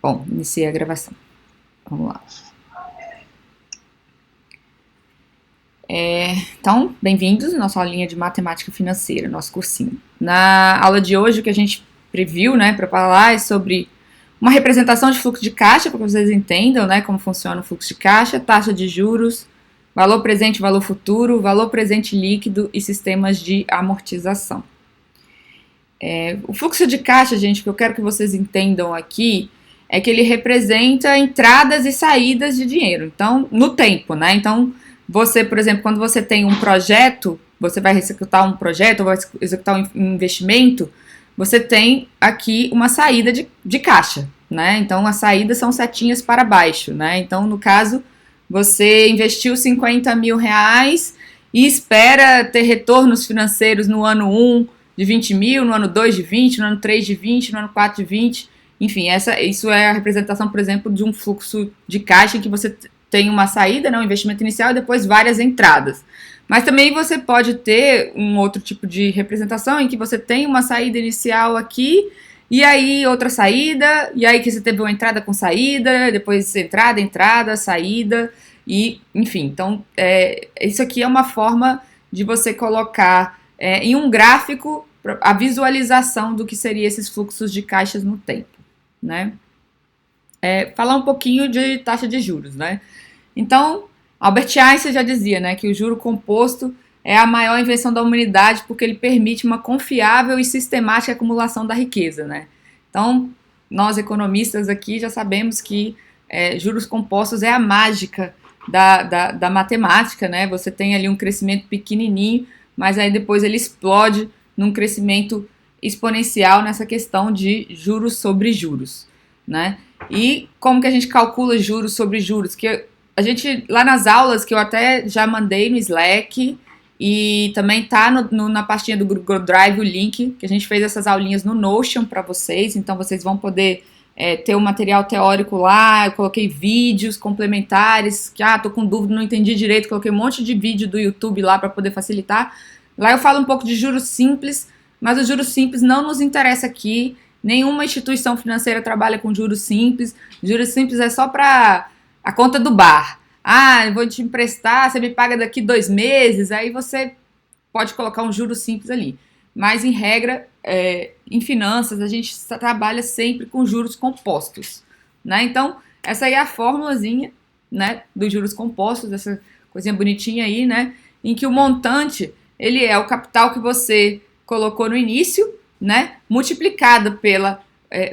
Bom, iniciei a gravação. Vamos lá. Então, bem-vindos à nossa aulinha de matemática financeira, nosso cursinho. Na aula de hoje, o que a gente previu, né, para falar é sobre uma representação de fluxo de caixa, para que vocês entendam, né, como funciona o fluxo de caixa, taxa de juros, valor presente, valor futuro, valor presente líquido e sistemas de amortização. O fluxo de caixa, gente, que eu quero que vocês entendam aqui, é que ele representa entradas e saídas de dinheiro, então, no tempo, né? Então, você, por exemplo, quando você tem um projeto, você vai executar um projeto, ou vai executar um investimento, você tem aqui uma saída de caixa, né? Então, as saídas são setinhas para baixo, né? Então, no caso, você investiu 50 mil reais e espera ter retornos financeiros no ano 1 de 20 mil, no ano 2 de 20, no ano 3 de 20, no ano 4 de 20. Enfim, isso é a representação, por exemplo, de um fluxo de caixa em que você tem uma saída, né, um investimento inicial e depois várias entradas. Mas também você pode ter um outro tipo de representação em que você tem uma saída inicial aqui e aí outra saída, e aí que você teve uma entrada com saída, depois entrada, saída, e enfim. Então, isso aqui é uma forma de você colocar em um gráfico a visualização do que seriam esses fluxos de caixas no tempo, né? Falar um pouquinho de taxa de juros, né? Então, Albert Einstein já dizia, né, que o juro composto é a maior invenção da humanidade porque ele permite uma confiável e sistemática acumulação da riqueza, né? Então, nós economistas aqui já sabemos que juros compostos é a mágica da matemática, né? Você tem ali um crescimento pequenininho, mas aí depois ele explode num crescimento exponencial nessa questão de juros sobre juros, né? E como que a gente calcula juros sobre juros? Que a gente, lá nas aulas, que eu até já mandei no Slack, e também tá na pastinha do Google Drive o link, que a gente fez essas aulinhas no Notion para vocês, então vocês vão poder ter o material teórico lá. Eu coloquei vídeos complementares, que tô com dúvida, não entendi direito, coloquei um monte de vídeo do YouTube lá para poder facilitar. Lá eu falo um pouco de juros simples, mas os juros simples não nos interessa aqui. Nenhuma instituição financeira trabalha com juros simples. Juros simples é só para a conta do bar. Eu vou te emprestar, você me paga daqui 2 meses, aí você pode colocar um juro simples ali. Mas, em regra, em finanças, a gente trabalha sempre com juros compostos, né? Então, essa aí é a formulazinha, né, dos juros compostos, essa coisinha bonitinha aí, né, em que o montante, ele é o capital que você colocou no início, né, multiplicado pela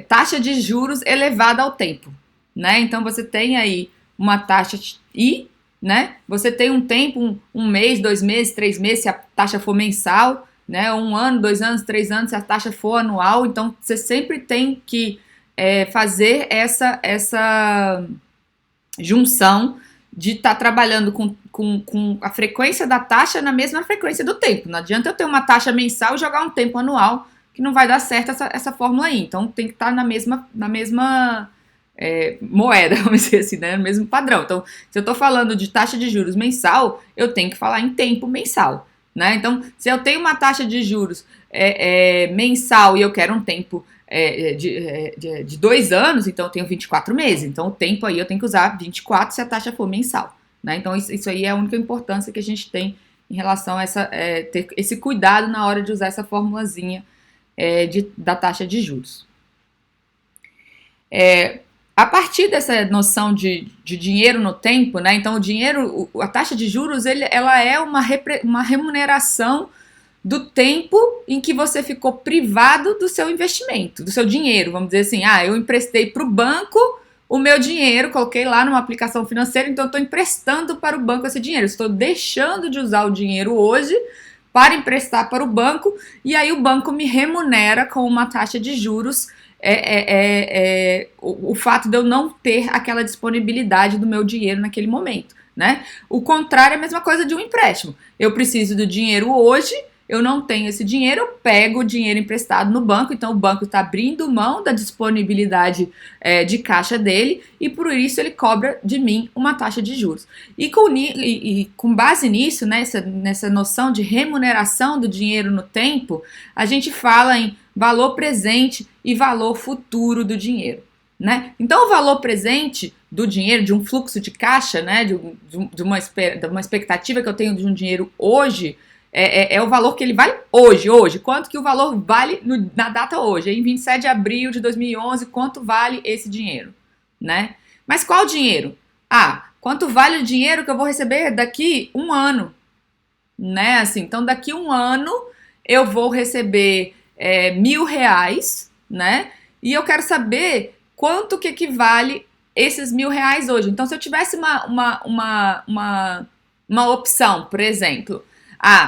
taxa de juros elevada ao tempo, né? Então, você tem aí uma taxa I, né? Você tem um tempo, um mês, 2 meses, 3 meses, se a taxa for mensal, né? 1 ano, 2 anos, 3 anos, se a taxa for anual. Então, você sempre tem que fazer essa junção de estar trabalhando com a frequência da taxa na mesma frequência do tempo. Não adianta eu ter uma taxa mensal e jogar um tempo anual, que não vai dar certo essa fórmula aí. Então, tem que estar na mesma moeda, vamos dizer assim, né? No mesmo padrão. Então, se eu estou falando de taxa de juros mensal, eu tenho que falar em tempo mensal, né? Então, se eu tenho uma taxa de juros mensal e eu quero um tempo de 2 anos, então eu tenho 24 meses. Então, o tempo aí eu tenho que usar 24 se a taxa for mensal, né? Então, isso aí é a única importância que a gente tem em relação a ter esse cuidado na hora de usar essa formulazinha da taxa de juros. A partir dessa noção de dinheiro no tempo, né? Então, o dinheiro, a taxa de juros, ela é uma remuneração do tempo em que você ficou privado do seu investimento, do seu dinheiro. Vamos dizer assim, eu emprestei para o banco o meu dinheiro, coloquei lá numa aplicação financeira, então eu estou emprestando para o banco esse dinheiro. Estou deixando de usar o dinheiro hoje para emprestar para o banco, e aí o banco me remunera com uma taxa de juros. O fato de eu não ter aquela disponibilidade do meu dinheiro naquele momento, né? O contrário é a mesma coisa de um empréstimo. Eu preciso do dinheiro hoje, eu não tenho esse dinheiro, eu pego o dinheiro emprestado no banco, então o banco está abrindo mão da disponibilidade de caixa dele, e por isso ele cobra de mim uma taxa de juros. E com base nisso, né, nessa noção de remuneração do dinheiro no tempo, a gente fala em valor presente e valor futuro do dinheiro, né? Então, o valor presente do dinheiro, de um fluxo de caixa, né, de uma expectativa que eu tenho de um dinheiro hoje, é o valor que ele vale hoje. Quanto que o valor vale na data hoje? Em 27 de abril de 2011, quanto vale esse dinheiro, né? Mas qual dinheiro? Quanto vale o dinheiro que eu vou receber daqui um ano, né? Assim, então, daqui um ano eu vou receber R$ 1.000, né? E eu quero saber quanto que equivale esses R$ 1.000 hoje. Então, se eu tivesse uma opção, por exemplo,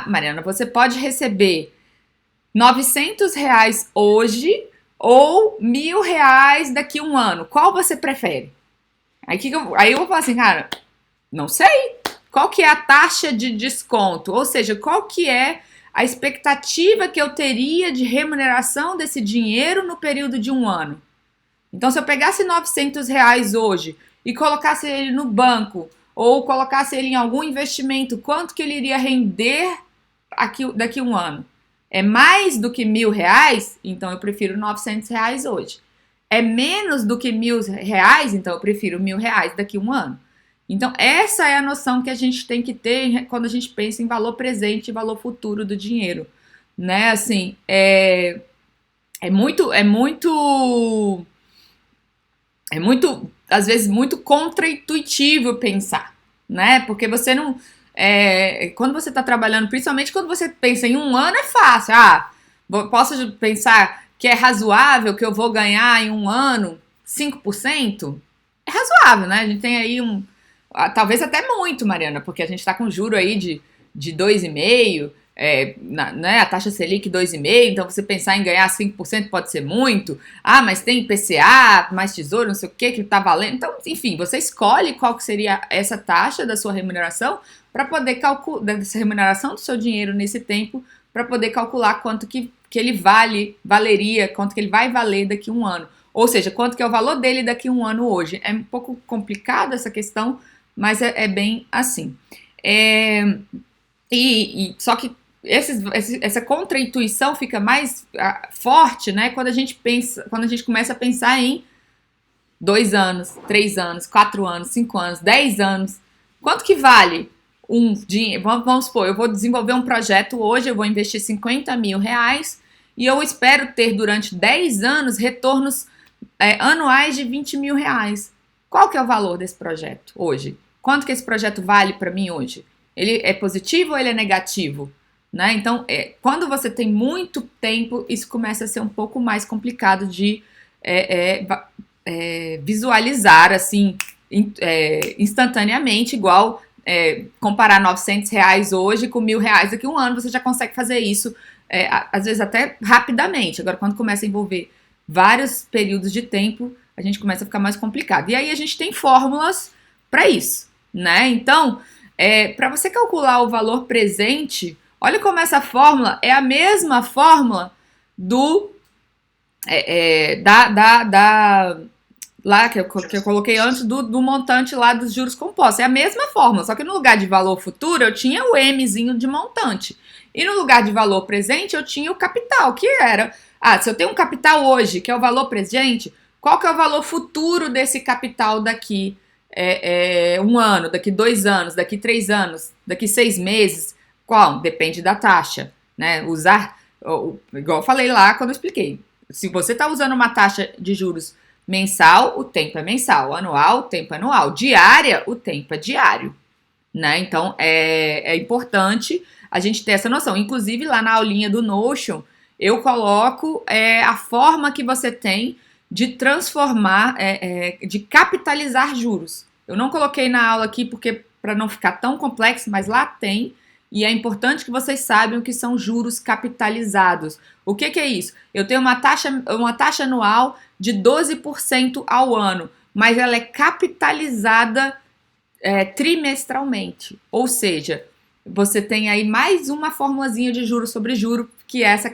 Mariana, você pode receber R$ 900 hoje ou R$ 1.000 daqui a um ano. Qual você prefere? Aí eu vou falar assim, cara, não sei. Qual que é a taxa de desconto? Ou seja, qual que é a expectativa que eu teria de remuneração desse dinheiro no período de um ano? Então, se eu pegasse R$ 900 hoje e colocasse ele no banco ou colocasse ele em algum investimento, quanto que ele iria render daqui a um ano? É mais do que R$ 1.000? Então, eu prefiro R$ 900 hoje. É menos do que R$ 1.000? Então, eu prefiro R$ 1.000 daqui a um ano. Então, essa é a noção que a gente tem que ter quando a gente pensa em valor presente e valor futuro do dinheiro, né? Assim, é muito, às vezes, muito contraintuitivo pensar, né? Porque você não... quando você está trabalhando, principalmente quando você pensa em um ano, é fácil. Posso pensar que é razoável que eu vou ganhar em um ano 5%? É razoável, né? A gente tem aí talvez até muito, Mariana, porque a gente está com juro aí de 2,5%, né, a taxa Selic 2,5%, então você pensar em ganhar 5% pode ser muito. Mas tem IPCA, mais tesouro, não sei o que tá valendo. Então, enfim, você escolhe qual que seria essa taxa da sua remuneração para poder calcular, dessa remuneração do seu dinheiro nesse tempo, para poder calcular quanto que ele valeria, quanto que ele vai valer daqui a um ano. Ou seja, quanto que é o valor dele daqui a um ano hoje. É um pouco complicado essa questão, mas é bem assim. Só que essa contra-intuição fica mais forte, né, quando a gente começa a pensar em 2 anos, 3 anos, 4 anos, 5 anos, 10 anos. Quanto que vale um dinheiro? Vamos supor, eu vou desenvolver um projeto hoje, eu vou investir R$ 50 mil e eu espero ter durante 10 anos retornos anuais de R$ 20 mil. Qual que é o valor desse projeto hoje? Quanto que esse projeto vale para mim hoje? Ele é positivo ou ele é negativo? Né? Então, quando você tem muito tempo, isso começa a ser um pouco mais complicado de visualizar assim instantaneamente, igual comparar R$ 900 hoje com R$ 1.000 daqui a um ano, você já consegue fazer isso, às vezes até rapidamente. Agora, quando começa a envolver vários períodos de tempo, a gente começa a ficar mais complicado. E aí a gente tem fórmulas para isso, né? Então, para você calcular o valor presente, olha como essa fórmula é a mesma fórmula lá que eu coloquei antes do montante lá dos juros compostos. É a mesma fórmula, só que no lugar de valor futuro eu tinha o Mzinho de montante. E no lugar de valor presente eu tinha o capital, que era... se eu tenho um capital hoje, que é o valor presente, qual que é o valor futuro desse capital daqui um ano, daqui 2 anos, daqui 3 anos, daqui 6 meses? Qual? Depende da taxa, né? Igual eu falei lá quando eu expliquei. Se você está usando uma taxa de juros mensal, o tempo é mensal. Anual, o tempo é anual. Diária, o tempo é diário, né? Então, é importante a gente ter essa noção. Inclusive, lá na aulinha do Notion, eu coloco a forma que você tem de transformar, de capitalizar juros. Eu não coloquei na aula aqui porque para não ficar tão complexo, mas lá tem. E é importante que vocês saibam o que são juros capitalizados. O que é isso? Eu tenho uma taxa anual de 12% ao ano, mas ela é capitalizada trimestralmente. Ou seja, você tem aí mais uma formulazinha de juros sobre juro, que é essa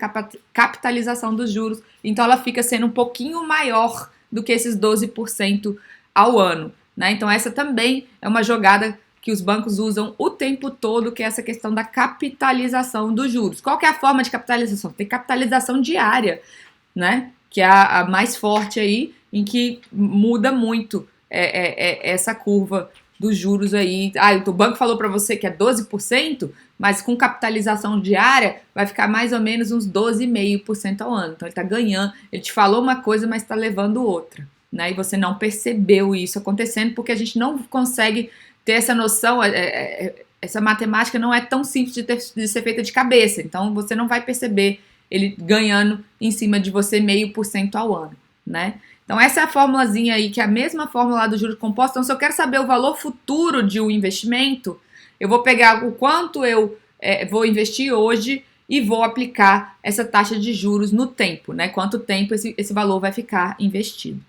capitalização dos juros. Então, ela fica sendo um pouquinho maior do que esses 12% ao ano, né? Então, essa também é uma jogada que os bancos usam o tempo todo, que é essa questão da capitalização dos juros. Qual que é a forma de capitalização? Tem capitalização diária, né? que é a mais forte aí, em que muda muito essa curva dos juros aí. O banco falou para você que é 12%, mas com capitalização diária vai ficar mais ou menos uns 12,5% ao ano. Então ele está ganhando, ele te falou uma coisa, mas está levando outra, né? E você não percebeu isso acontecendo porque a gente não consegue ter essa noção. Essa matemática não é tão simples de ser feita de cabeça, então você não vai perceber ele ganhando em cima de você 0,5% ao ano, né? Então essa é a formulazinha aí, que é a mesma fórmula lá do juros compostos. Então se eu quero saber o valor futuro de um investimento, eu vou pegar o quanto eu vou investir hoje e vou aplicar essa taxa de juros no tempo, né? Quanto tempo esse valor vai ficar investido.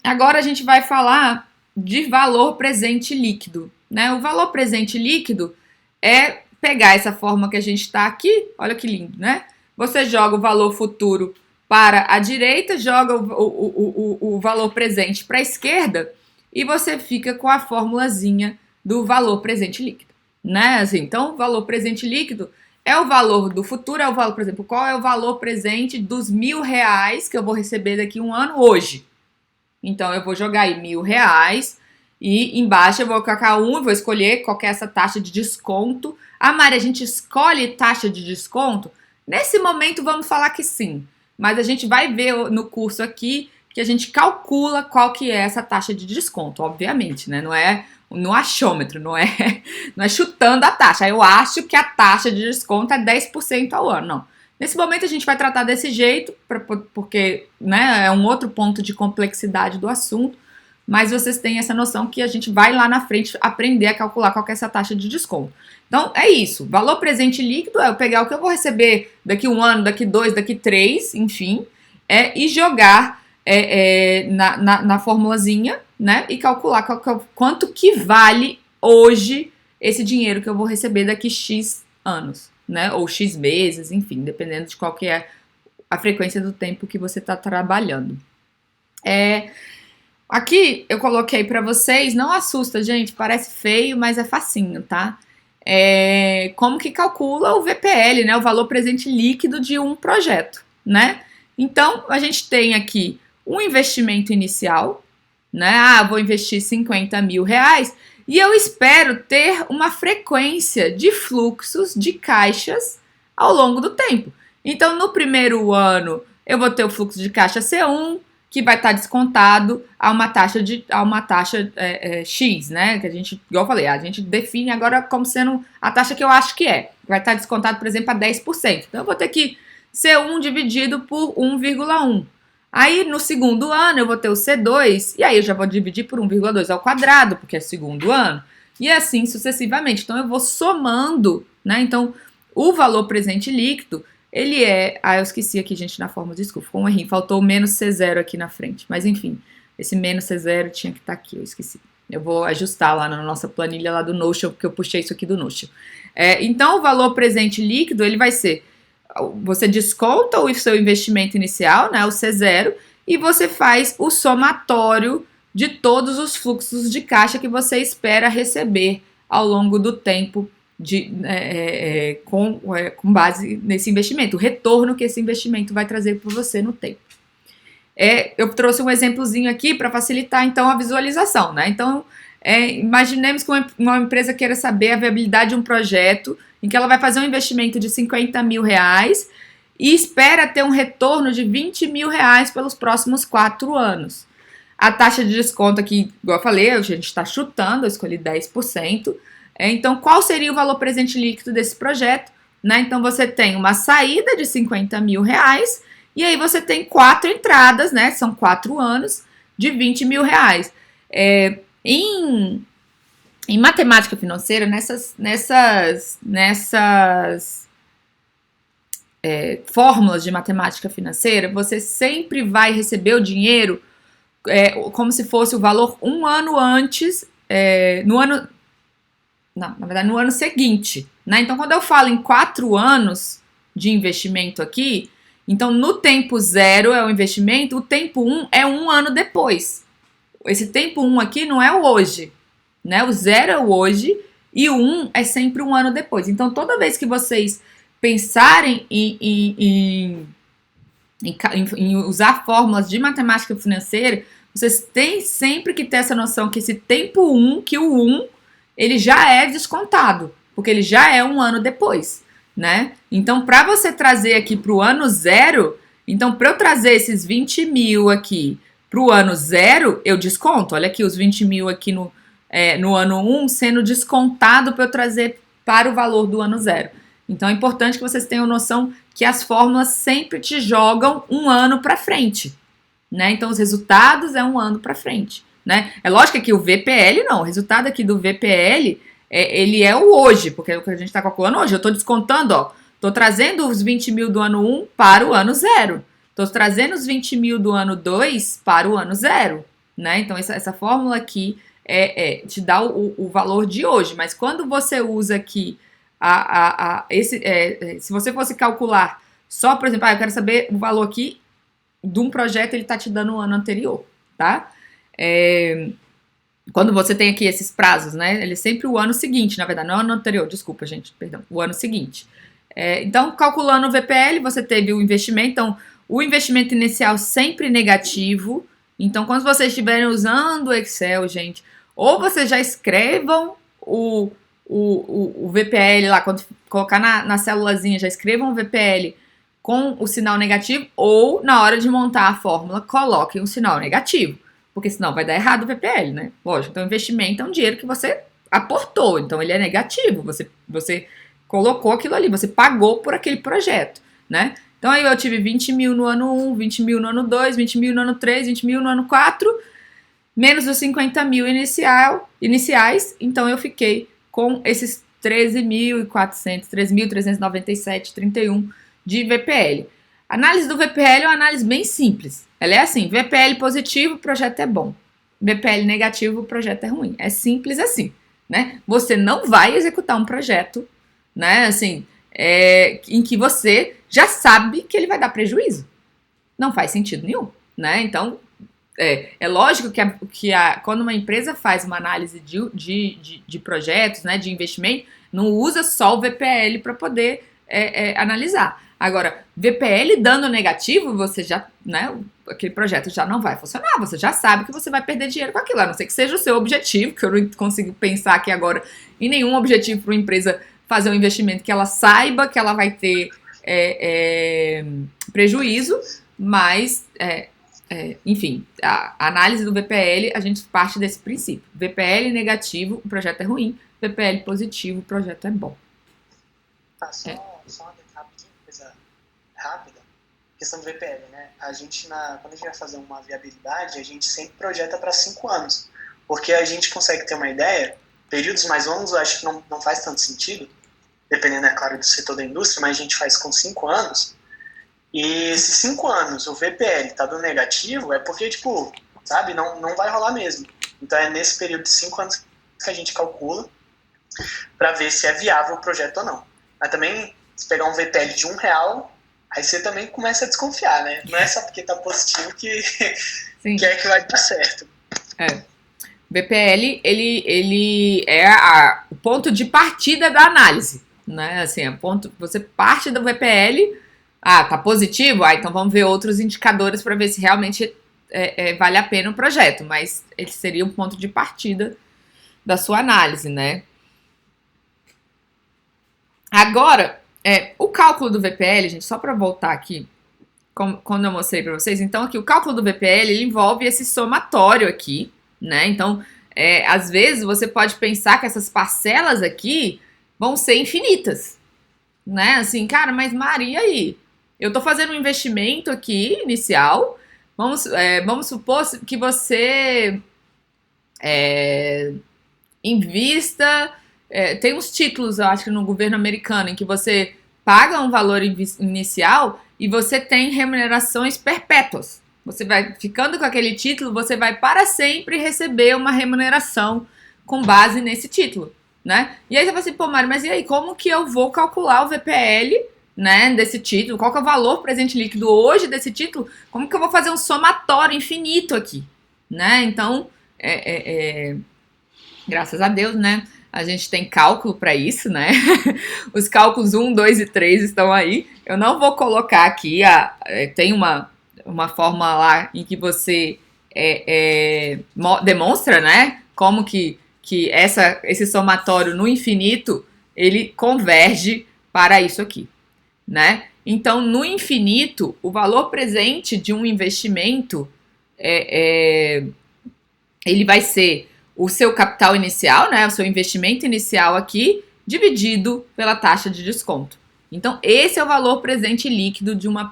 Agora a gente vai falar de valor presente líquido, né? O valor presente líquido é pegar essa forma que a gente está aqui, olha que lindo, né? Você joga o valor futuro para a direita, joga o valor presente para a esquerda e você fica com a formulazinha do valor presente líquido, né? Assim, então, o valor presente líquido é o valor do futuro, é o valor, por exemplo, qual é o valor presente dos R$1.000 que eu vou receber daqui a um ano hoje? Então, eu vou jogar aí R$1.000 e embaixo eu vou colocar vou escolher qual que é essa taxa de desconto. Mari, a gente escolhe taxa de desconto? Nesse momento, vamos falar que sim. Mas a gente vai ver no curso aqui que a gente calcula qual que é essa taxa de desconto, obviamente, né? Não é no achômetro, não é chutando a taxa. Eu acho que a taxa de desconto é 10% ao ano, não. Nesse momento a gente vai tratar desse jeito, porque, né, é um outro ponto de complexidade do assunto, mas vocês têm essa noção que a gente vai lá na frente aprender a calcular qual que é essa taxa de desconto. Então, é isso. Valor presente líquido é eu pegar o que eu vou receber daqui um ano, daqui 2, daqui 3, enfim, e jogar na formulazinha, né, e calcular quanto que vale hoje esse dinheiro que eu vou receber daqui X anos, né, ou X meses, enfim, dependendo de qual que é a frequência do tempo que você está trabalhando. Aqui eu coloquei para vocês, não assusta, gente, parece feio, mas é facinho, tá? Como que calcula o VPL, né, o valor presente líquido de um projeto, né? Então, a gente tem aqui um investimento inicial, né? Vou investir R$50.000 e eu espero ter uma frequência de fluxos de caixas ao longo do tempo. Então, no primeiro ano, eu vou ter o fluxo de caixa C1, que vai estar descontado a uma taxa X, né? Que a gente, igual eu falei, a gente define agora como sendo a taxa que eu acho que é. Vai estar descontado, por exemplo, a 10%. Então, eu vou ter que C1 dividido por 1,1. Aí, no segundo ano, eu vou ter o C2, e aí eu já vou dividir por 1,2 ao quadrado, porque é segundo ano, e assim sucessivamente. Então, eu vou somando, né? Então, o valor presente líquido, ele eu esqueci aqui, gente, na fórmula, desculpa, ficou um errinho, faltou o menos C0 aqui na frente, mas enfim, esse menos C0 tinha que estar aqui, eu esqueci. Eu vou ajustar lá na nossa planilha lá do Notion, porque eu puxei isso aqui do Notion. Então, o valor presente líquido, ele vai ser, você desconta o seu investimento inicial, né, o C0, e você faz o somatório de todos os fluxos de caixa que você espera receber ao longo do tempo com base nesse investimento, o retorno que esse investimento vai trazer para você no tempo. Eu trouxe um exemplozinho aqui para facilitar, então, a visualização, né? Então, imaginemos que uma empresa queira saber a viabilidade de um projeto em que ela vai fazer um investimento de R$50.000 e espera ter um retorno de R$20.000 pelos próximos 4 anos. A taxa de desconto aqui, igual eu falei, a gente está chutando, eu escolhi 10%. Então, qual seria o valor presente líquido desse projeto? Né? Então, você tem uma saída de R$50.000 e aí você tem 4 entradas, né? São 4 anos de R$20.000. Em matemática financeira, nessas fórmulas de matemática financeira, você sempre vai receber o dinheiro como se fosse o valor um ano antes, no ano seguinte, né? Então, quando eu falo em 4 anos de investimento aqui, então no tempo 0 é o investimento, o tempo 1 é um ano depois. Esse tempo 1 aqui não é o hoje, né? O 0 é o hoje e o 1 é sempre um ano depois. Então, toda vez que vocês pensarem em usar fórmulas de matemática financeira, vocês têm sempre que ter essa noção que esse tempo 1, que o 1, ele já é descontado, porque ele já é um ano depois, né? Então, para você trazer aqui para o ano 0, então, para eu trazer esses 20 mil aqui para o ano 0, eu desconto. Olha aqui os 20 mil aqui no ano 1 sendo descontado para eu trazer para o valor do ano 0. Então, é importante que vocês tenham noção que as fórmulas sempre te jogam um ano para frente, né? Então, os resultados é um ano para frente, né? É lógico que o VPL não, o resultado aqui do VPL, ele é o hoje, porque é o que a gente está calculando hoje. Eu estou descontando, ó, estou trazendo os 20 mil do ano 1 para o ano 0. Estou trazendo os 20 mil do ano 2 para o ano 0, né? Então, essa fórmula aqui te dá o valor de hoje, mas quando você usa aqui se você fosse calcular só, por exemplo, eu quero saber o valor aqui de um projeto, ele está te dando o ano anterior, tá? Quando você tem aqui esses prazos, né? Ele é sempre o ano seguinte, na verdade, não é o ano anterior, desculpa, gente, perdão, o ano seguinte. Então, calculando o VPL, você teve o investimento, então, o investimento inicial sempre negativo. Então, quando vocês estiverem usando o Excel, gente, ou vocês já escrevam o VPL lá, quando colocar na célulazinha, já escrevam o VPL com o sinal negativo, ou na hora de montar a fórmula, coloquem o sinal negativo, porque senão vai dar errado o VPL, né? Lógico, então investimento é um dinheiro que você aportou, então ele é negativo, você colocou aquilo ali, você pagou por aquele projeto, né? Então aí eu tive 20 mil no ano 1, 20 mil no ano 2, 20 mil no ano 3, 20 mil no ano 4, menos os 50 mil iniciais, então eu fiquei com esses 13.400, 13.397,31 de VPL. A análise do VPL é uma análise bem simples. Ela é assim, VPL positivo, o projeto é bom. VPL negativo, o projeto é ruim. É simples assim, né? Você não vai executar um projeto, né, assim, em que você já sabe que ele vai dar prejuízo. Não faz sentido nenhum, né? Então, é lógico que quando uma empresa faz uma análise de projetos, né, de investimento, não usa só o VPL para poder analisar. Agora, VPL dando negativo, você já, né, aquele projeto já não vai funcionar, você já sabe que você vai perder dinheiro com aquilo, a não ser que seja o seu objetivo, que eu não consigo pensar aqui agora em nenhum objetivo para uma empresa fazer um investimento que ela saiba que ela vai ter prejuízo, mas enfim, a análise do VPL, a gente parte desse princípio. VPL negativo, o projeto é ruim. VPL positivo, o projeto é bom. Tá, só uma coisa rápida. Questão do VPL, né? A gente, quando a gente vai fazer uma viabilidade, a gente sempre projeta para 5 anos. Porque a gente consegue ter uma ideia, períodos mais longos eu acho que não faz tanto sentido, dependendo, é claro, do setor da indústria, mas a gente faz com 5 anos. E esses 5 anos, o VPL tá dando negativo, é porque, tipo, sabe, não vai rolar mesmo. Então é nesse período de 5 anos que a gente calcula para ver se é viável o projeto ou não. Mas também, se pegar um VPL de R$1, aí você também começa a desconfiar, né? Não é só porque tá positivo que é que vai dar certo. VPL, ele é o ponto de partida da análise, né? Assim, você parte do VPL, tá positivo? Então vamos ver outros indicadores para ver se realmente vale a pena o projeto, mas ele seria um ponto de partida da sua análise, né? Agora, o cálculo do VPL, gente, só para voltar aqui, quando eu mostrei para vocês, então aqui o cálculo do VPL, ele envolve esse somatório aqui, né? Então, às vezes você pode pensar que essas parcelas aqui vão ser infinitas, né? Assim, cara, mas Maria, aí? Eu tô fazendo um investimento aqui, inicial, vamos supor que você invista... tem uns títulos, eu acho que no governo americano, em que você paga um valor inicial e você tem remunerações perpétuas. Você vai ficando com aquele título, você vai para sempre receber uma remuneração com base nesse título, né? E aí você fala assim, pô, Mário, mas e aí, como que eu vou calcular o VPL, né, desse título? Qual que é o valor presente líquido hoje desse título? Como que eu vou fazer um somatório infinito aqui, né? Então, graças a Deus, né? A gente tem cálculo para isso, né? Os cálculos 1, 2 e 3 estão aí. Eu não vou colocar aqui, tem uma forma lá em que você demonstra, né? Como que esse somatório no infinito, ele converge para isso aqui, né? Então, no infinito, o valor presente de um investimento ele vai ser o seu capital inicial, né, o seu investimento inicial aqui, dividido pela taxa de desconto. Então, esse é o valor presente líquido de uma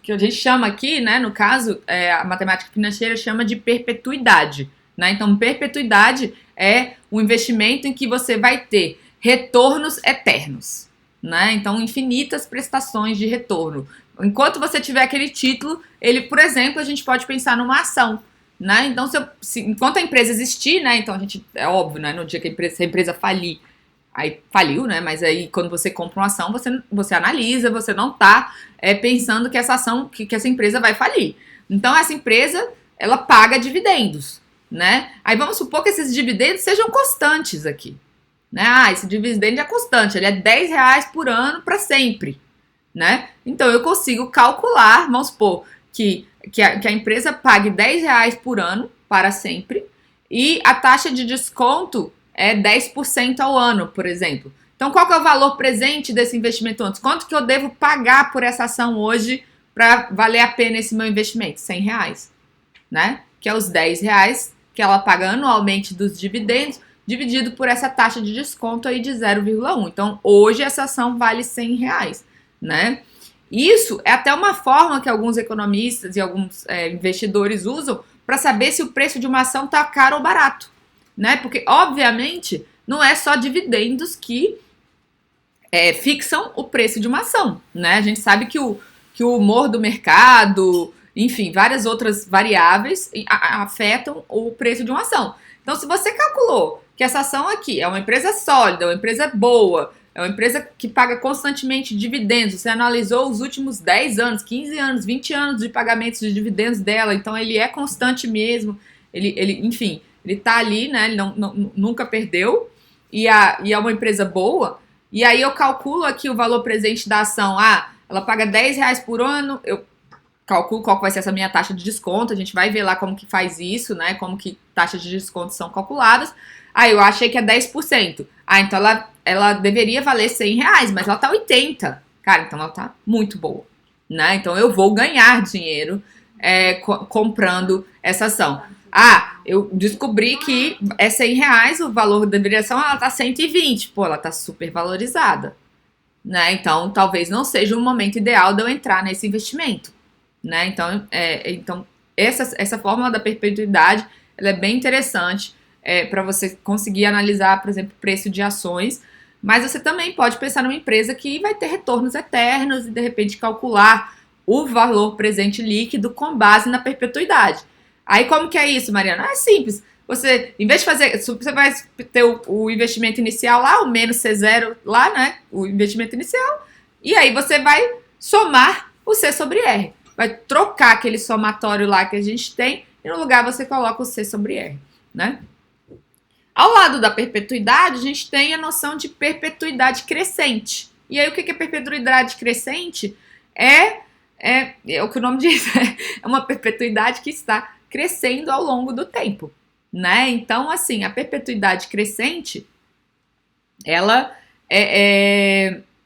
que a gente chama aqui, né, no caso, a matemática financeira chama de perpetuidade. Né? Então, perpetuidade é um investimento em que você vai ter retornos eternos. Né? Então, infinitas prestações de retorno. Enquanto você tiver aquele título, por exemplo, a gente pode pensar numa ação. Né? Então, enquanto a empresa existir, né? Então é óbvio, né? No dia que a empresa falir, aí faliu, né? Mas aí quando você compra uma ação, você analisa, você não está pensando que essa ação, que essa empresa vai falir. Então, essa empresa, ela paga dividendos, né? Aí vamos supor que esses dividendos sejam constantes aqui. Né? Esse dividendo é constante, ele é R$10 por ano para sempre. Né? Então, eu consigo calcular, vamos supor, que a empresa pague R$10 por ano para sempre e a taxa de desconto é 10% ao ano, por exemplo. Então, qual que é o valor presente desse investimento antes? Quanto que eu devo pagar por essa ação hoje para valer a pena esse meu investimento? R$100, né? Que é os R$10 que ela paga anualmente dos dividendos, dividido por essa taxa de desconto aí de 0,1. Então, hoje essa ação vale R$100, né? Isso é até uma forma que alguns economistas e alguns investidores usam para saber se o preço de uma ação está caro ou barato, né? Porque, obviamente, não é só dividendos que fixam o preço de uma ação, né? A gente sabe que o humor do mercado, enfim, várias outras variáveis afetam o preço de uma ação. Então, se você calculou que essa ação aqui é uma empresa sólida, uma empresa boa, é uma empresa que paga constantemente dividendos. Você analisou os últimos 10 anos, 15 anos, 20 anos de pagamentos de dividendos dela. Então, ele é constante mesmo. Enfim, ele tá ali, né? Ele nunca perdeu. E é uma empresa boa. E aí, eu calculo aqui o valor presente da ação. Ela paga R$10 por ano. Eu calculo qual vai ser essa minha taxa de desconto. A gente vai ver lá como que faz isso, né? Como que taxas de desconto são calculadas. Eu achei que é 10%. Então ela deveria valer R$100, mas ela tá 80. Cara, então ela tá muito boa, né? Então eu vou ganhar dinheiro comprando essa ação. Eu descobri que é R$100, o valor da ação, ela tá 120. Pô, ela tá super valorizada, né? Então talvez não seja o momento ideal de eu entrar nesse investimento, né? Então essa fórmula da perpetuidade, ela é bem interessante. Para você conseguir analisar, por exemplo, o preço de ações, mas você também pode pensar numa empresa que vai ter retornos eternos e, de repente, calcular o valor presente líquido com base na perpetuidade. Aí, como que é isso, Mariana? É simples. Você, em vez de fazer, você vai ter o investimento inicial lá, o menos C0 lá, né? O investimento inicial, e aí você vai somar o C sobre R. Vai trocar aquele somatório lá que a gente tem e no lugar você coloca o C sobre R, né? Ao lado da perpetuidade, a gente tem a noção de perpetuidade crescente. E aí, o que é perpetuidade crescente? É o que o nome diz, é uma perpetuidade que está crescendo ao longo do tempo, né? Então, assim, a perpetuidade crescente, ela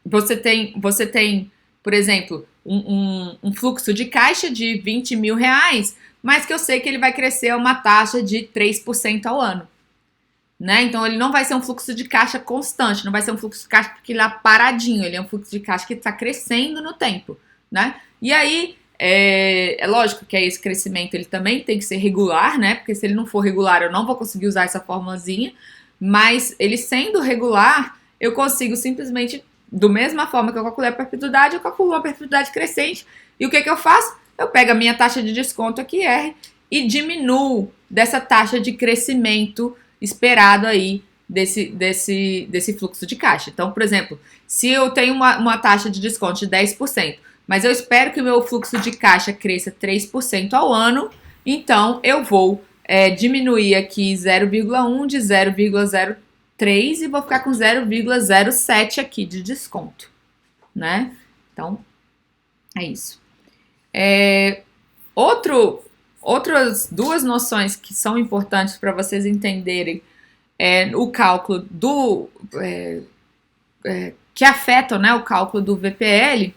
você tem, por exemplo, um fluxo de caixa de R$20 mil, mas que eu sei que ele vai crescer a uma taxa de 3% ao ano. Né? Então, ele não vai ser um fluxo de caixa constante, não vai ser um fluxo de caixa porque ele é paradinho, ele é um fluxo de caixa que está crescendo no tempo, né? E aí, é lógico que esse crescimento ele também tem que ser regular, né? Porque se ele não for regular, eu não vou conseguir usar essa formulazinha, mas ele sendo regular, eu consigo simplesmente, da mesma forma que eu calculei a perpetuidade, eu calculo a perpetuidade crescente, e o que eu faço? Eu pego a minha taxa de desconto aqui, R, e diminuo dessa taxa de crescimento esperado aí desse fluxo de caixa. Então, por exemplo, se eu tenho uma taxa de desconto de 10%, mas eu espero que o meu fluxo de caixa cresça 3% ao ano, então eu vou diminuir aqui 0,1 de 3 e vou ficar com 0,07 aqui de desconto, né? Então, é isso. Outras duas noções que são importantes para vocês entenderem o cálculo que afetam, né, o cálculo do VPL,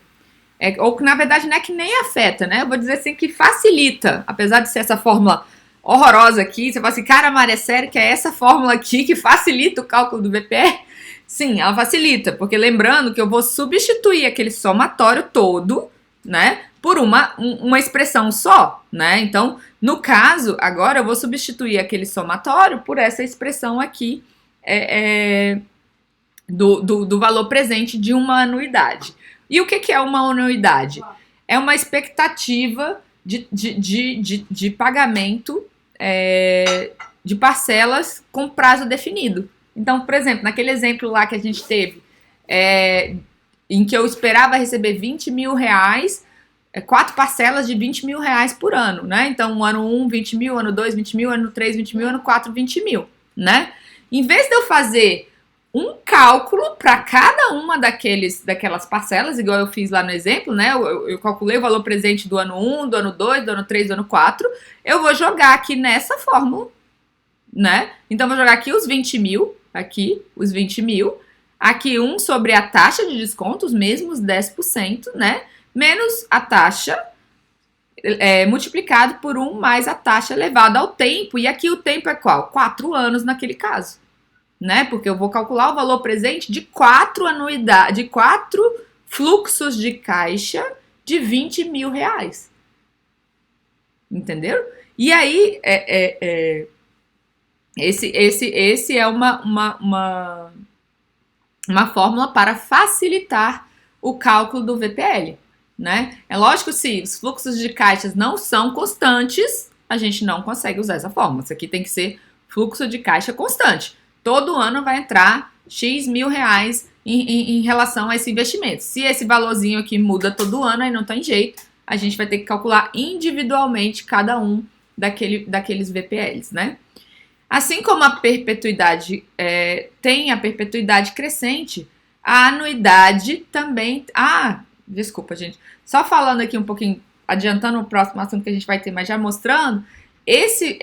ou que na verdade não é que nem afeta, né? Eu vou dizer assim que facilita, apesar de ser essa fórmula horrorosa aqui, você fala assim, cara, Maria, é sério que é essa fórmula aqui que facilita o cálculo do VPL? Sim, ela facilita, porque lembrando que eu vou substituir aquele somatório todo, né, por uma expressão só, né? Então, no caso, agora eu vou substituir aquele somatório por essa expressão aqui do valor presente de uma anuidade. E o que é uma anuidade? É uma expectativa de pagamento de parcelas com prazo definido. Então, por exemplo, naquele exemplo lá que a gente teve, em que eu esperava receber 20 mil reais, 4 parcelas de 20 mil reais por ano, né? Então, ano 1, 20 mil, ano 2, 20 mil, ano 3, 20 mil, ano 4, 20 mil, né? Em vez de eu fazer um cálculo para cada uma daquelas parcelas, igual eu fiz lá no exemplo, né? Eu calculei o valor presente do ano 1, do ano 2, do ano 3, do ano 4. Eu vou jogar aqui nessa fórmula, né? Então, vou jogar aqui os 20 mil, aqui, os 20 mil. Aqui, 1 sobre a taxa de desconto, os mesmos 10%, né? Menos a taxa multiplicado por 1 mais a taxa elevada ao tempo. E aqui o tempo é qual? 4 anos naquele caso, né? Porque eu vou calcular o valor presente de 4 anuidades, de 4 fluxos de caixa de 20 mil reais. Entenderam? E aí, esse é uma fórmula para facilitar o cálculo do VPL, né? É lógico, se os fluxos de caixas não são constantes, a gente não consegue usar essa fórmula. Isso aqui tem que ser fluxo de caixa constante. Todo ano vai entrar X mil reais em relação a esse investimento. Se esse valorzinho aqui muda todo ano, aí não tem jeito, a gente vai ter que calcular individualmente cada um daqueles VPLs, né? Assim como a perpetuidade tem a perpetuidade crescente, a anuidade também... desculpa, gente. Só falando aqui um pouquinho, adiantando o próximo assunto que a gente vai ter, mas já mostrando, esse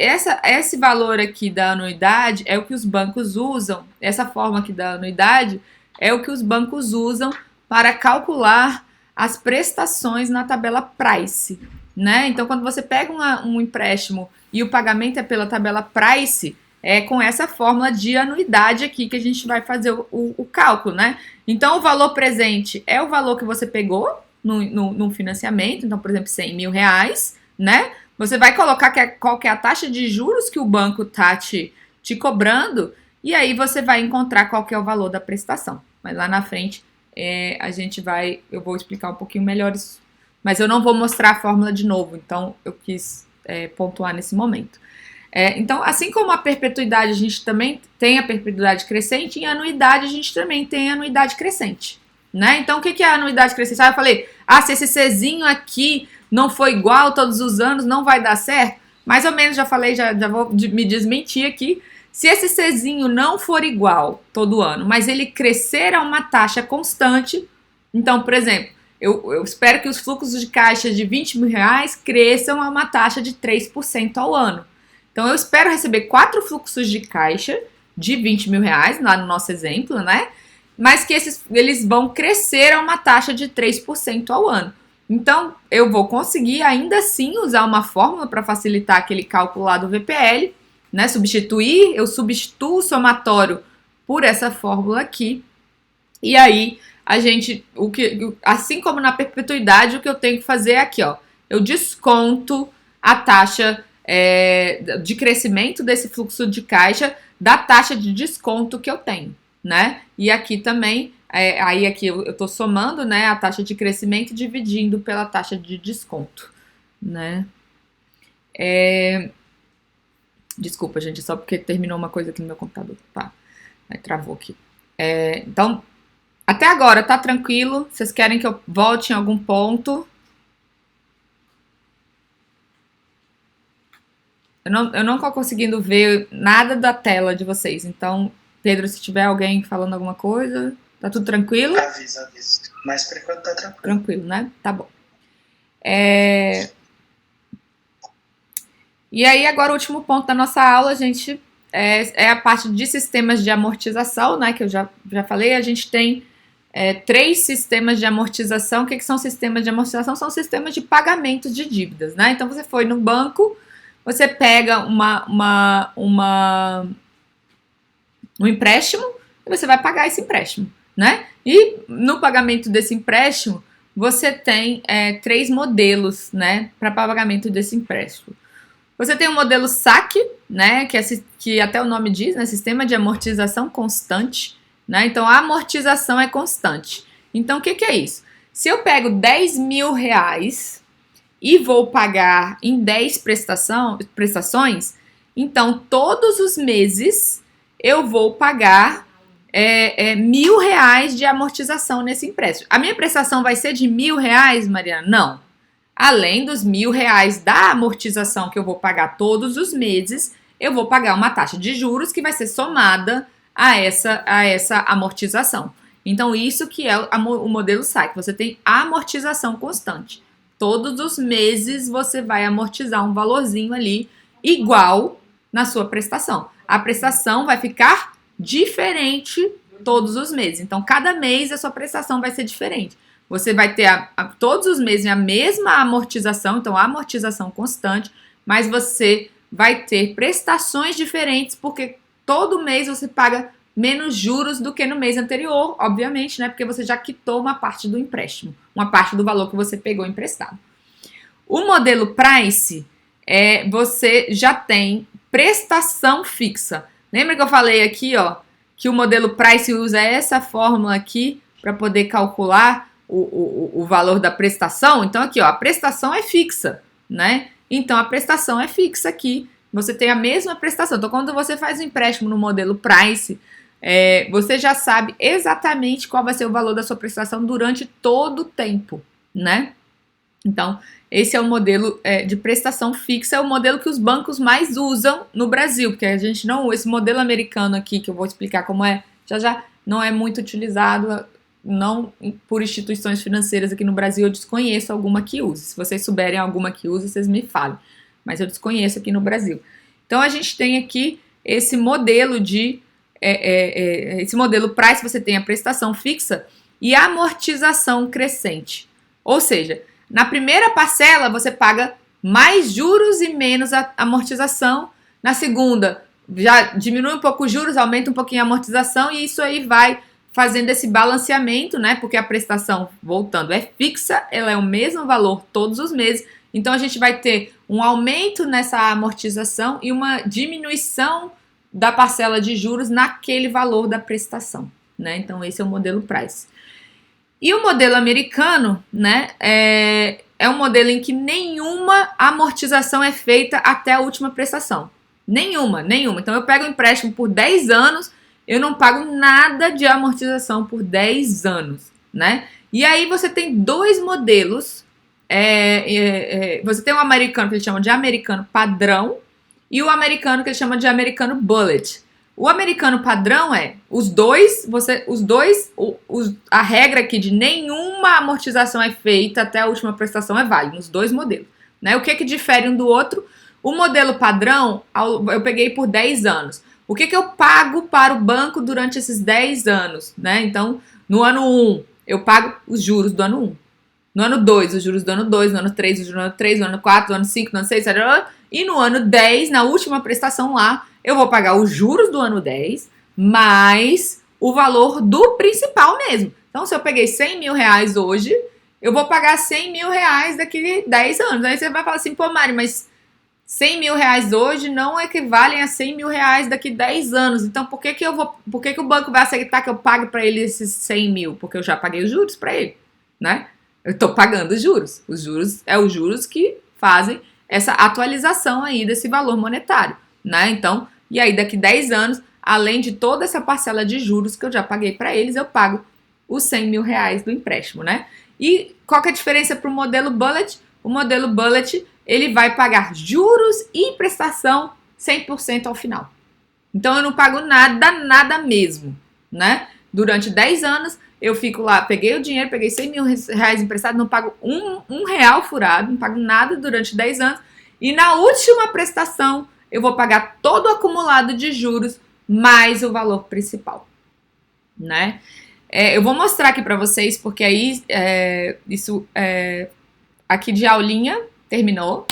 valor aqui da anuidade é o que os bancos usam, essa forma aqui da anuidade é o que os bancos usam para calcular as prestações na tabela Price, né? Então, quando você pega um empréstimo e o pagamento é pela tabela Price, é com essa fórmula de anuidade aqui que a gente vai fazer o cálculo, né? Então, o valor presente é o valor que você pegou no financiamento, então, por exemplo, 100 mil reais, né? Você vai colocar qual que é a taxa de juros que o banco tá te cobrando, e aí você vai encontrar qual que é o valor da prestação. Mas lá na frente, eu vou explicar um pouquinho melhor isso. Mas eu não vou mostrar a fórmula de novo, então eu quis pontuar nesse momento. Então, assim como a perpetuidade, a gente também tem a perpetuidade crescente, em anuidade a gente também tem a anuidade crescente, né? Então, o que é a anuidade crescente? Eu falei, se esse Czinho aqui não for igual todos os anos, não vai dar certo? Mais ou menos, já falei, já vou me desmentir aqui. Se esse Czinho não for igual todo ano, mas ele crescer a uma taxa constante, então, por exemplo, eu espero que os fluxos de caixa de 20 mil reais cresçam a uma taxa de 3% ao ano. Então, eu espero receber 4 fluxos de caixa de 20 mil reais, lá no nosso exemplo, né? Mas que eles vão crescer a uma taxa de 3% ao ano. Então, eu vou conseguir ainda assim usar uma fórmula para facilitar aquele cálculo lá do VPL, né? Eu substituo o somatório por essa fórmula aqui. E aí, assim como na perpetuidade, o que eu tenho que fazer é aqui, ó. Eu desconto a taxa de crescimento desse fluxo de caixa da taxa de desconto que eu tenho, né? E aqui também, aqui eu tô somando, né, a taxa de crescimento dividindo pela taxa de desconto, né? Desculpa, gente, só porque terminou uma coisa aqui no meu computador, tá? Travou aqui. Então, até agora, tá tranquilo? Vocês querem que eu volte em algum ponto? Eu não tô conseguindo ver nada da tela de vocês, então Pedro, se tiver alguém falando alguma coisa, tá tudo tranquilo? Avisa. Mas por enquanto tá tranquilo. Tranquilo, né? Tá bom. E aí, agora o último ponto da nossa aula, a gente é a parte de sistemas de amortização, né? Que eu já falei. A gente tem 3 sistemas de amortização. O que são sistemas de amortização? São sistemas de pagamento de dívidas, né? Então, você foi no banco, você pega um empréstimo e você vai pagar esse empréstimo, né? E no pagamento desse empréstimo, você tem 3 modelos, né? Para pagamento desse empréstimo. Você tem o modelo SAC, né, que até o nome diz, né, Sistema de Amortização Constante, né, então a amortização é constante. Então o que é isso? Se eu pego 10 mil reais e vou pagar em 10 prestações, então todos os meses eu vou pagar R$ 1.000 de amortização nesse empréstimo. A minha prestação vai ser de R$ 1.000, Mariana? Não. Além dos R$ 1.000 da amortização que eu vou pagar todos os meses, eu vou pagar uma taxa de juros que vai ser somada a essa amortização. Então, isso que é o modelo SAC. Você tem a amortização constante. Todos os meses você vai amortizar um valorzinho ali igual na sua prestação. A prestação vai ficar diferente todos os meses. Então, cada mês a sua prestação vai ser diferente. Você vai ter todos os meses a mesma amortização, então a amortização constante, mas você vai ter prestações diferentes, porque todo mês você paga menos juros do que no mês anterior, obviamente, né? Porque você já quitou uma parte do empréstimo, uma parte do valor que você pegou emprestado. O modelo Price, você já tem prestação fixa. Lembra que eu falei aqui, ó, que o modelo Price usa essa fórmula aqui para poder calcular o valor da prestação? Então aqui, ó, a prestação é fixa, né? Então a prestação é fixa aqui, você tem a mesma prestação. Então quando você faz um empréstimo no modelo Price, você já sabe exatamente qual vai ser o valor da sua prestação durante todo o tempo, né? Então esse é o modelo de prestação fixa, é o modelo que os bancos mais usam no Brasil, porque a gente não, esse modelo americano aqui, que eu vou explicar como é, já não é muito utilizado, não por instituições financeiras aqui no Brasil. Eu desconheço alguma que use. Se vocês souberem alguma que use, vocês me falem. Mas eu desconheço aqui no Brasil. Então a gente tem aqui esse modelo esse modelo Price. Você tem a prestação fixa e a amortização crescente. Ou seja, na primeira parcela você paga mais juros e menos a amortização. Na segunda já diminui um pouco os juros, aumenta um pouquinho a amortização, e isso aí vai fazendo esse balanceamento, né? Porque a prestação, voltando, é fixa, ela é o mesmo valor todos os meses. Então a gente vai ter um aumento nessa amortização e uma diminuição da parcela de juros naquele valor da prestação, né? Então esse é o modelo Price. E o modelo americano, né? É um modelo em que nenhuma amortização é feita até a última prestação. Nenhuma. Então eu pego um empréstimo por 10 anos, eu não pago nada de amortização por 10 anos, né? E aí você tem 2 modelos. Você tem o americano, que eles chamam de americano padrão, e o americano, que eles chamam de americano bullet. O americano padrão a regra aqui de nenhuma amortização é feita até a última prestação é válida nos 2 modelos, né? O que difere um do outro? O modelo padrão, eu peguei por 10 anos. O que eu pago para o banco durante esses 10 anos, né? Então, no ano 1, eu pago os juros do ano 1. No ano 2, os juros do ano 2. No ano 3, os juros do ano 3. No ano 4, no ano 5, no ano 6, etc. E no ano 10, na última prestação lá, eu vou pagar os juros do ano 10, mais o valor do principal mesmo. Então, se eu peguei R$100.000 hoje, eu vou pagar R$100.000 daqui a 10 anos. Aí você vai falar assim, pô, Mari, mas R$100.000 hoje não equivalem a R$100.000 daqui a 10 anos. Então, por que o banco vai aceitar que eu pague para ele esses 100 mil? Porque eu já paguei os juros para ele, né? Eu estou pagando os juros. Os juros que fazem essa atualização aí desse valor monetário, né? Então, e aí daqui 10 anos, além de toda essa parcela de juros que eu já paguei para eles, eu pago os R$100.000 do empréstimo, né? E qual que é a diferença para o modelo Bullet? O modelo Bullet, ele vai pagar juros e prestação 100% ao final, Então eu não pago nada, nada mesmo, né? Durante 10 anos eu fico lá, peguei o dinheiro, peguei 100 mil reais emprestado, não pago um real furado, não pago nada durante 10 anos. E na última prestação eu vou pagar todo o acumulado de juros mais o valor principal, né? Eu vou mostrar aqui para vocês, porque aí aqui de aulinha terminou.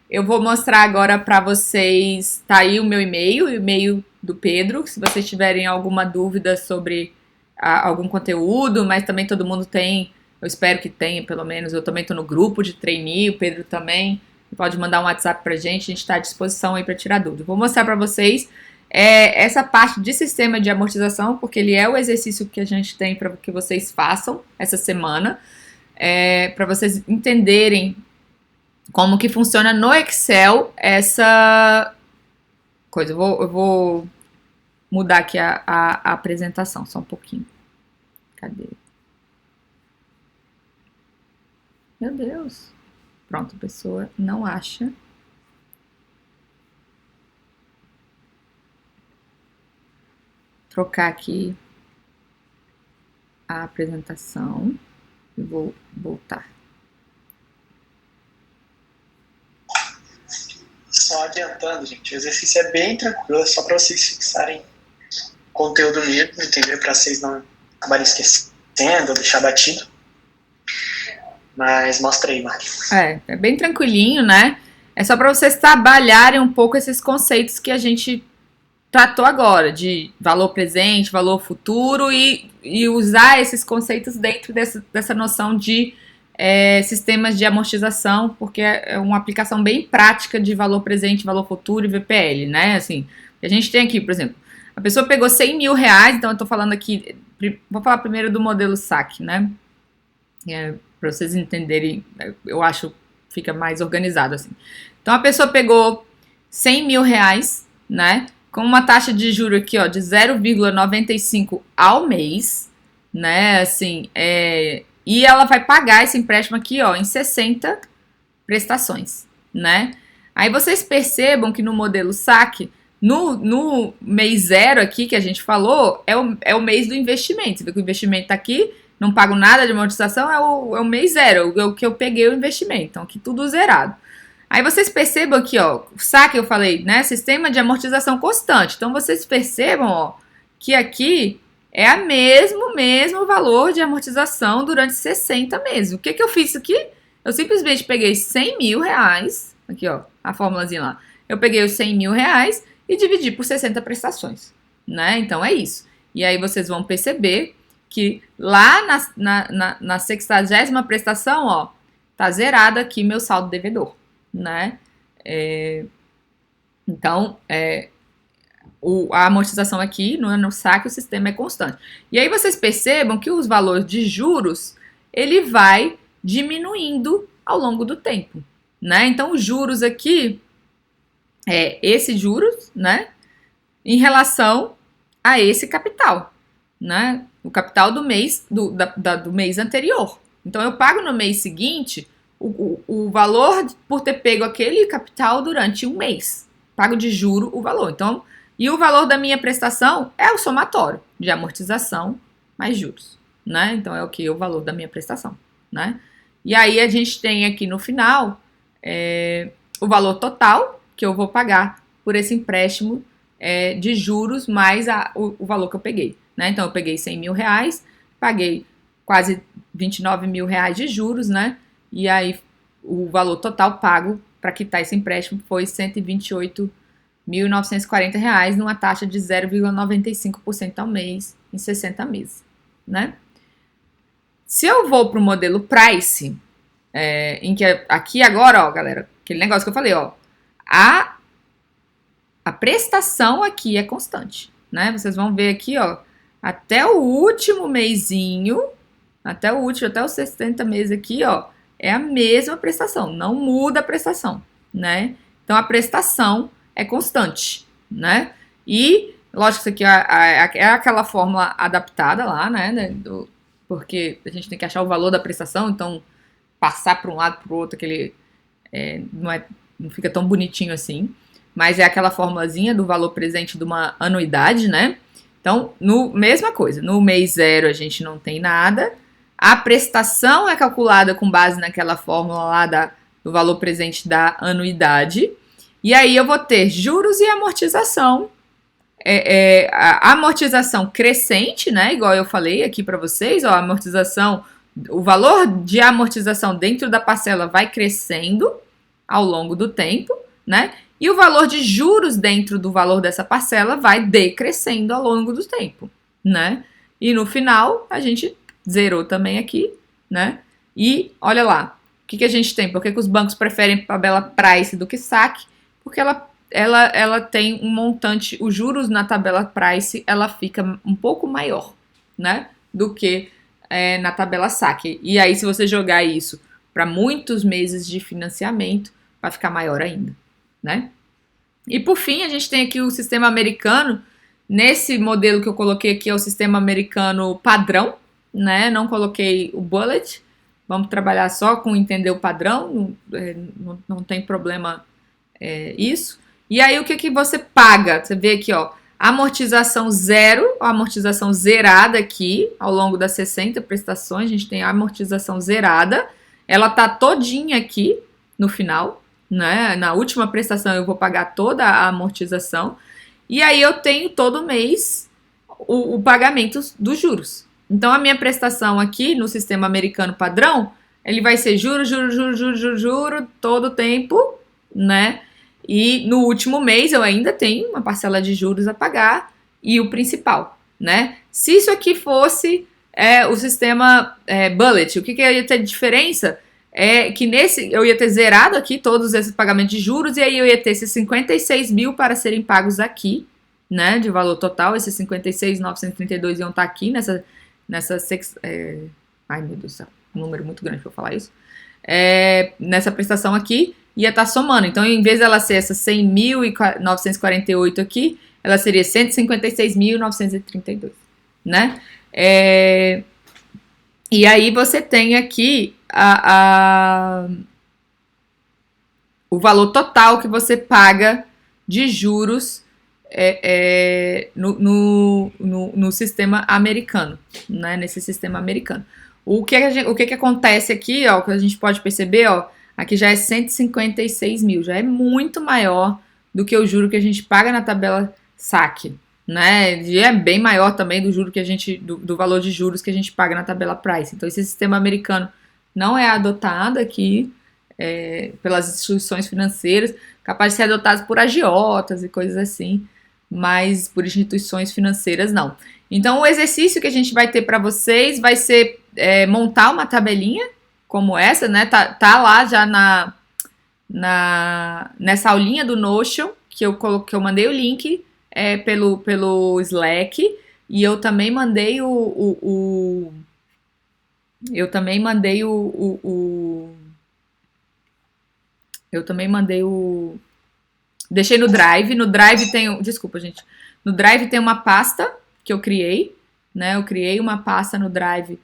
Eu vou mostrar agora para vocês, tá aí o meu e-mail, o e-mail do Pedro, se vocês tiverem alguma dúvida sobre algum conteúdo, mas também todo mundo tem, eu espero que tenha, pelo menos, eu também tô no grupo de trainee, o Pedro também, pode mandar um WhatsApp pra gente, a gente está à disposição aí para tirar dúvida. Vou mostrar para vocês essa parte de sistema de amortização, porque ele é o exercício que a gente tem para que vocês façam essa semana, para vocês entenderem como que funciona no Excel essa coisa. Eu vou mudar aqui a apresentação, só um pouquinho. Cadê? Meu Deus. Pronto, a pessoa não acha. Trocar aqui a apresentação e vou voltar. Só adiantando, gente, o exercício é bem tranquilo, é só para vocês fixarem conteúdo mesmo, entendeu? Para vocês não acabarem esquecendo ou deixar batido. Mas mostra aí, Mari. É bem tranquilinho, né? É só para vocês trabalharem um pouco esses conceitos que a gente tratou agora, de valor presente, valor futuro, e usar esses conceitos dentro dessa noção de sistemas de amortização, porque é uma aplicação bem prática de valor presente, valor futuro e VPL, né? Assim, a gente tem aqui, por exemplo, a pessoa pegou 100 mil reais, então eu tô falando aqui, vou falar primeiro do modelo SAC, né? Para vocês entenderem, eu acho que fica mais organizado assim. Então a pessoa pegou 100 mil reais, né? Com uma taxa de juros aqui, ó, de 0,95 ao mês, né? Assim, e ela vai pagar esse empréstimo aqui, ó, em 60 prestações, né? Aí vocês percebam que no modelo SAC, no mês zero aqui que a gente falou, é o mês do investimento. Você vê que o investimento tá aqui, não pago nada de amortização, é o mês zero, é o que eu peguei o investimento. Então aqui tudo zerado. Aí vocês percebam aqui, ó, o SAC eu falei, né, sistema de amortização constante. Então vocês percebam, ó, que aqui é o mesmo valor de amortização durante 60 meses. O que eu fiz aqui? Eu simplesmente peguei 100 mil reais, aqui ó, a formulazinha lá. Eu peguei os 100 mil reais e dividi por 60 prestações, né? Então é isso. E aí vocês vão perceber que lá na 60ª prestação, ó, tá zerado aqui meu saldo devedor, né? Então, a amortização aqui no saque, o sistema é constante. E aí vocês percebam que os valores de juros, ele vai diminuindo ao longo do tempo, né? Então, os juros aqui, esse juros, né? Em relação a esse capital, né? O capital do mês, do mês anterior. Então, eu pago no mês seguinte o valor por ter pego aquele capital durante um mês. Pago de juro o valor. Então, e o valor da minha prestação é o somatório de amortização mais juros, né? Então, é o valor da minha prestação, né? E aí, a gente tem aqui no final o valor total que eu vou pagar por esse empréstimo de juros mais o valor que eu peguei, né? Então, eu peguei 100 mil reais, paguei quase 29 mil reais de juros, né? E aí, o valor total pago para quitar esse empréstimo foi R$ 128.940, numa taxa de 0,95% ao mês, em 60 meses, né? Se eu vou para o modelo Price, em que aqui agora, ó, galera, aquele negócio que eu falei, ó, a prestação aqui é constante, né? Vocês vão ver aqui, ó, até o último mesinho, até os 60 meses aqui, ó, é a mesma prestação, não muda a prestação, né? Então, a prestação é constante, né? E, lógico que isso aqui é aquela fórmula adaptada lá, né? Porque a gente tem que achar o valor da prestação, então, passar para um lado para o outro, não fica tão bonitinho assim. mas é aquela formulazinha do valor presente de uma anuidade, né? Então, mesma coisa, no mês 0 a gente não tem nada, a prestação é calculada com base naquela fórmula lá do valor presente da anuidade, e aí eu vou ter juros e amortização, a amortização crescente, né? Igual eu falei aqui para vocês, ó, a amortização, o valor de amortização dentro da parcela vai crescendo ao longo do tempo, né? E o valor de juros dentro do valor dessa parcela vai decrescendo ao longo do tempo, né? E no final, a gente zerou também aqui, né? E olha lá, o que a gente tem? Por que os bancos preferem tabela price do que saque? Porque ela tem um montante, os juros na tabela price, ela fica um pouco maior, né? Do que na tabela saque. E aí, se você jogar isso para muitos meses de financiamento, vai ficar maior ainda, né? E por fim, a gente tem aqui o sistema americano. Nesse modelo que eu coloquei aqui é o sistema americano padrão, né? Não coloquei o bullet. Vamos trabalhar só com entender o padrão, não tem problema isso. E aí, o que você paga? Você vê aqui, ó, amortização zero, a amortização zerada aqui, ao longo das 60 prestações, a gente tem a amortização zerada. Ela tá todinha aqui no final, né? Na última prestação eu vou pagar toda a amortização. E aí eu tenho todo mês o pagamento dos juros. Então, a minha prestação aqui no sistema americano padrão, ele vai ser juro todo o tempo, né? E no último mês eu ainda tenho uma parcela de juros a pagar e o principal, né? Se isso aqui fosse o sistema bullet, o que ia ter de diferença? É que nesse eu ia ter zerado aqui todos esses pagamentos de juros e aí eu ia ter esses 56 mil para serem pagos aqui, né? De valor total, esses 56.932 iam estar aqui nessa ai meu Deus do céu, um número muito grande para eu falar isso. Nessa prestação aqui, ia estar somando. Então, em vez dela ser essa 100.948 aqui, ela seria 156.932, né? E aí você tem aqui o valor total que você paga de juros no sistema americano, né? Nesse sistema americano. O que acontece aqui, ó, que a gente pode perceber, ó, aqui já é 156 mil, já é muito maior do que o juro que a gente paga na tabela saque, né? E é bem maior também do juro que do valor de juros que a gente paga na tabela price. Então, esse sistema americano não é adotado aqui pelas instituições financeiras, capaz de ser adotado por agiotas e coisas assim, mas por instituições financeiras não. Então, o exercício que a gente vai ter para vocês vai ser montar uma tabelinha como essa, né? Tá lá já nessa aulinha do Notion que eu mandei o link pelo Slack, e eu também mandei deixei no Drive. No Drive tem, desculpa, gente. No Drive tem uma pasta que eu criei, né? Eu criei uma pasta no Drive,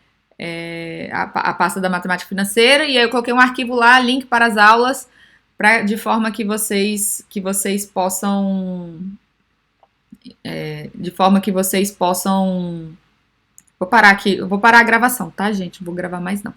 a pasta da matemática financeira, e aí eu coloquei um arquivo lá, link para as aulas, de forma que vocês possam vou parar aqui, eu vou parar a gravação, tá, gente? Não vou gravar mais não.